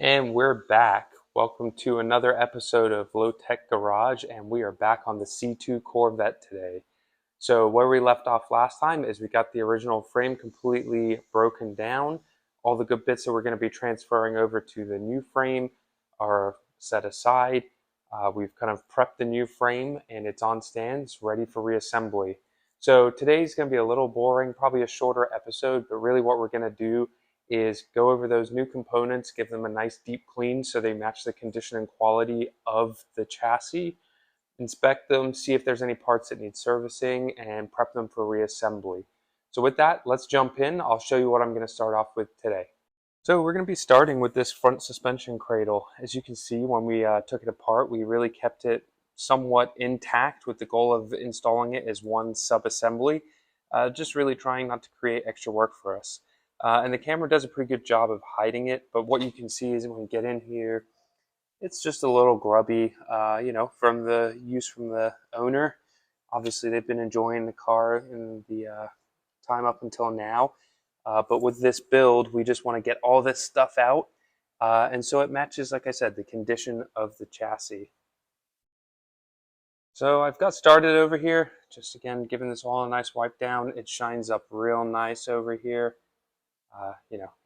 And we're back. Welcome to another episode of Low Tech Garage, and we are back on the C2 Corvette today. So where we left off last time is we got the original frame completely broken down. All the good bits that we're going to be transferring over to the new frame are set aside. We've kind of prepped the new frame and it's on stands, ready for reassembly. So today's going to be a little boring, probably a shorter episode, but really what we're going to do is go over those new components, give them a nice deep clean so they match the condition and quality of the chassis, inspect them, see if there's any parts that need servicing, and prep them for reassembly. So with that, let's jump in. I'll show you what I'm going to start off with today. So we're going to be starting with this front suspension cradle. As you can see, when we took it apart, we really kept it somewhat intact with the goal of installing it as one sub-assembly, just really trying not to create extra work for us. And the camera does a pretty good job of hiding it, but what you can see is when we get in here, it's just a little grubby, from the use from the owner. Obviously, they've been enjoying the car in the time up until now, but with this build, we just want to get all this stuff out, and so it matches, like I said, the condition of the chassis. So I've got started over here, just again, giving this all a nice wipe down. It shines up real nice over here.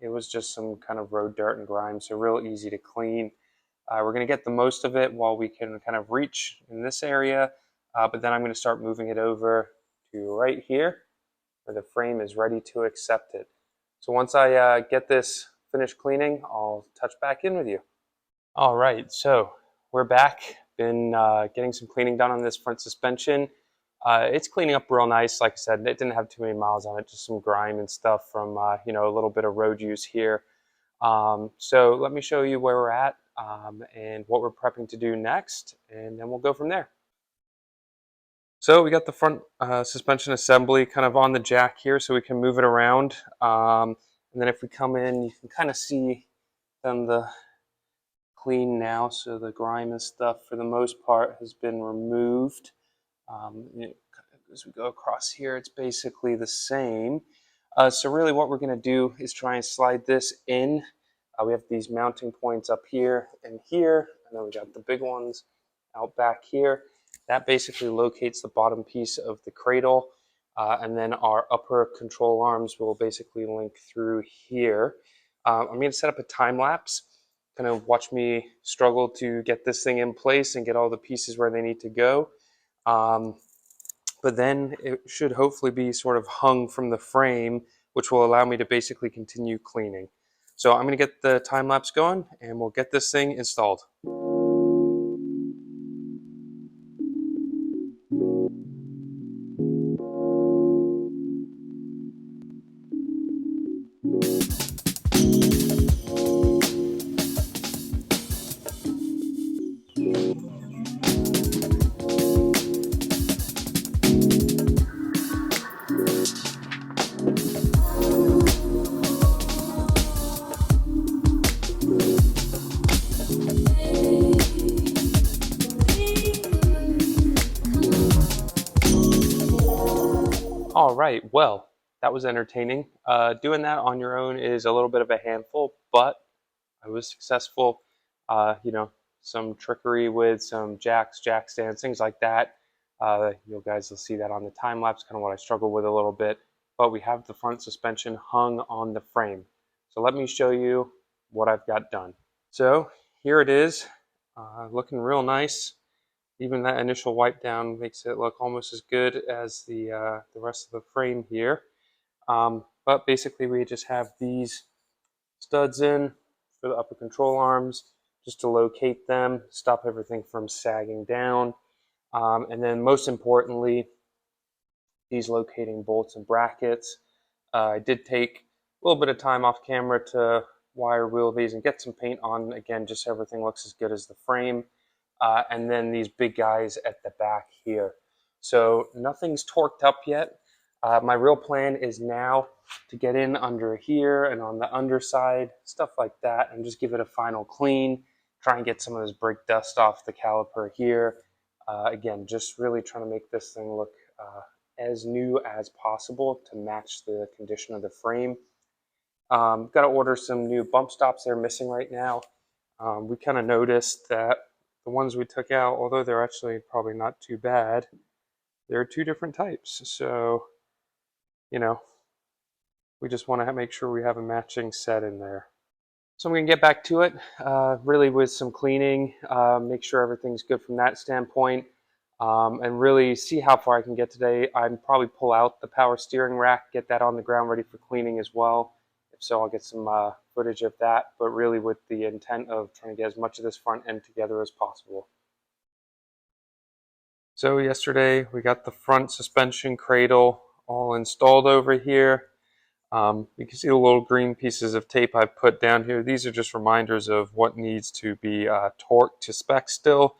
It was just some kind of road dirt and grime, so real easy to clean. We're going to get the most of it while we can kind of reach in this area, but then I'm going to start moving it over to right here where the frame is ready to accept it. So once I get this finished cleaning, I'll touch back in with you. All right, so we're back. Been getting some cleaning done on this front suspension. It's cleaning up real nice. Like I said, it didn't have too many miles on it, just some grime and stuff from, a little bit of road use here. So let me show you where we're at and what we're prepping to do next, and then we'll go from there. So we got the front suspension assembly kind of on the jack here so we can move it around. And then if we come in, you can kind of see them the clean now. So the grime and stuff for the most part has been removed. As we go across here, it's basically the same. So really what we're going to do is try and slide this in. We have these mounting points up here, and then we got the big ones out back here. That basically locates the bottom piece of the cradle, and then our upper control arms will basically link through here. I'm going to set up a time lapse, kind of watch me struggle to get this thing in place and get all the pieces where they need to go. But then it should hopefully be sort of hung from the frame, which will allow me to basically continue cleaning. So I'm going to get the time lapse going and we'll get this thing installed. All right, well, that was entertaining. Doing that on your own is a little bit of a handful, but I was successful. Some trickery with some jack stands, things like that. You guys will see that on the time lapse, kind of what I struggle with a little bit. But we have the front suspension hung on the frame. So let me show you what I've got done. So here it is, looking real nice. Even that initial wipe down makes it look almost as good as the rest of the frame here. But basically we just have these studs in for the upper control arms just to locate them, stop everything from sagging down. And then most importantly, these locating bolts and brackets. I did take a little bit of time off camera to wire wheel these and get some paint on, again, just so everything looks as good as the frame. And then these big guys at the back here. So nothing's torqued up yet. My real plan is now to get in under here and on the underside, stuff like that, and just give it a final clean, try and get some of this brake dust off the caliper here. Again, just really trying to make this thing look as new as possible to match the condition of the frame. Got to order some new bump stops they're missing right now. We kind of noticed that the ones we took out, although they're actually probably not too bad, there are two different types. So, you know, we just want to make sure we have a matching set in there. So I'm going to get back to it, really with some cleaning, make sure everything's good from that standpoint, and really see how far I can get today. I'd probably pull out the power steering rack, get that on the ground ready for cleaning as well. If so, I'll get some footage of that, but really with the intent of trying to get as much of this front end together as possible. So yesterday we got the front suspension cradle all installed over here. You can see the little green pieces of tape I've put down here. These are just reminders of what needs to be torqued to spec still,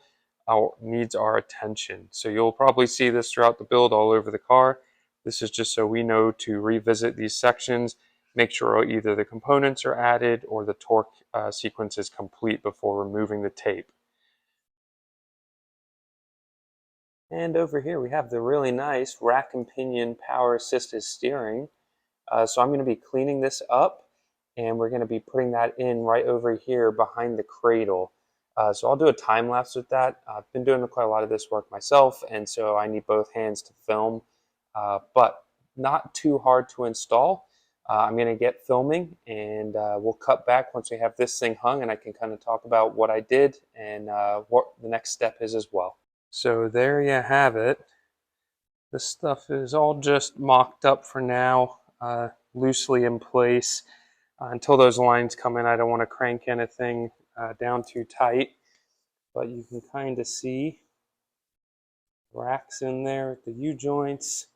needs our attention. So you'll probably see this throughout the build all over the car. This is just so we know to revisit these sections, make sure either the components are added or the torque sequence is complete before removing the tape. And over here we have the really nice rack and pinion power assisted steering. So I'm going to be cleaning this up, and we're going to be putting that in right over here behind the cradle. So I'll do a time lapse with that. I've been doing quite a lot of this work myself, and so I need both hands to film, but not too hard to install. I'm going to get filming, and we'll cut back once we have this thing hung, and I can kind of talk about what I did and what the next step is as well. So there you have it. This stuff is all just mocked up for now. Loosely in place until those lines come in. I don't want to crank anything down too tight, but you can kind of see racks in there at the U-joints,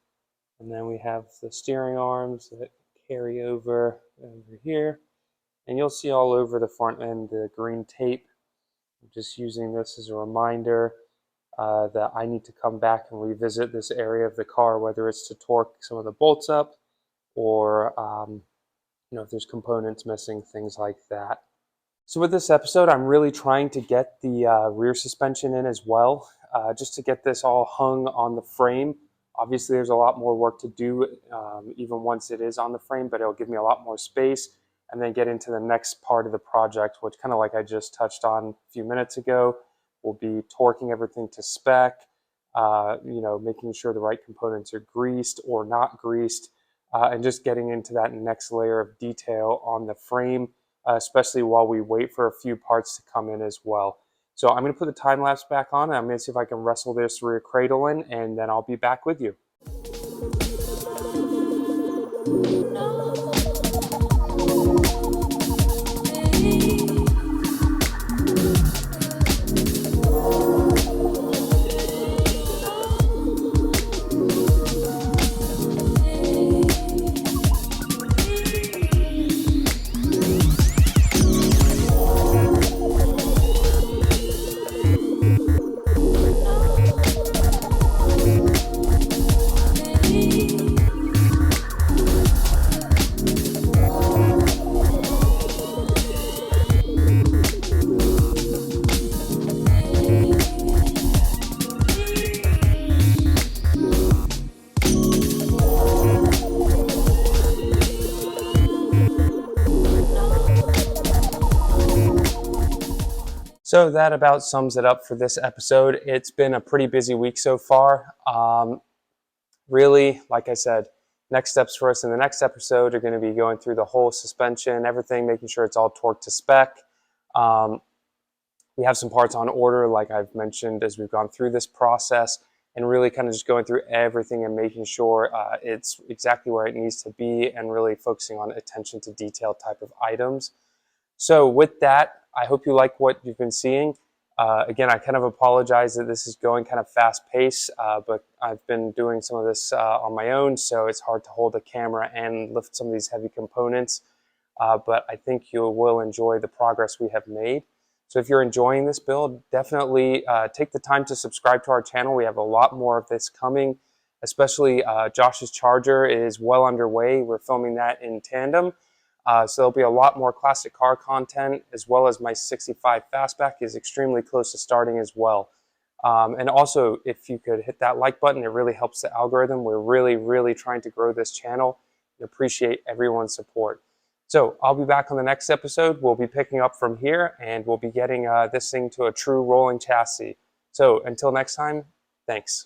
and then we have the steering arms that carry over here, and you'll see all over the front end the green tape. I'm just using this as a reminder that I need to come back and revisit this area of the car, whether it's to torque some of the bolts up or if there's components missing, things like that. So with this episode, I'm really trying to get the rear suspension in as well, just to get this all hung on the frame. Obviously, there's a lot more work to do even once it is on the frame, but it'll give me a lot more space, and then get into the next part of the project, which kind of like I just touched on a few minutes ago, will be torquing everything to spec, making sure the right components are greased or not greased, and just getting into that next layer of detail on the frame, especially while we wait for a few parts to come in as well. So I'm going to put the time lapse back on, and I'm going to see if I can wrestle this rear cradle in, and then I'll be back with you. So that about sums it up for this episode. It's been a pretty busy week so far. Really, like I said, next steps for us in the next episode are going to be going through the whole suspension, everything, making sure it's all torqued to spec. We have some parts on order, like I've mentioned, as we've gone through this process, and really kind of just going through everything and making sure it's exactly where it needs to be, and really focusing on attention to detail type of items. So with that, I hope you like what you've been seeing. Again, I kind of apologize that this is going kind of fast paced, but I've been doing some of this on my own, so it's hard to hold a camera and lift some of these heavy components. But I think you will enjoy the progress we have made. So if you're enjoying this build, definitely take the time to subscribe to our channel. We have a lot more of this coming, especially Josh's Charger is well underway. We're filming that in tandem. So there'll be a lot more classic car content, as well as my 65 Fastback is extremely close to starting as well. And also, if you could hit that like button, it really helps the algorithm. We're really, really trying to grow this channel. We appreciate everyone's support. So I'll be back on the next episode. We'll be picking up from here, and we'll be getting this thing to a true rolling chassis. So until next time, thanks.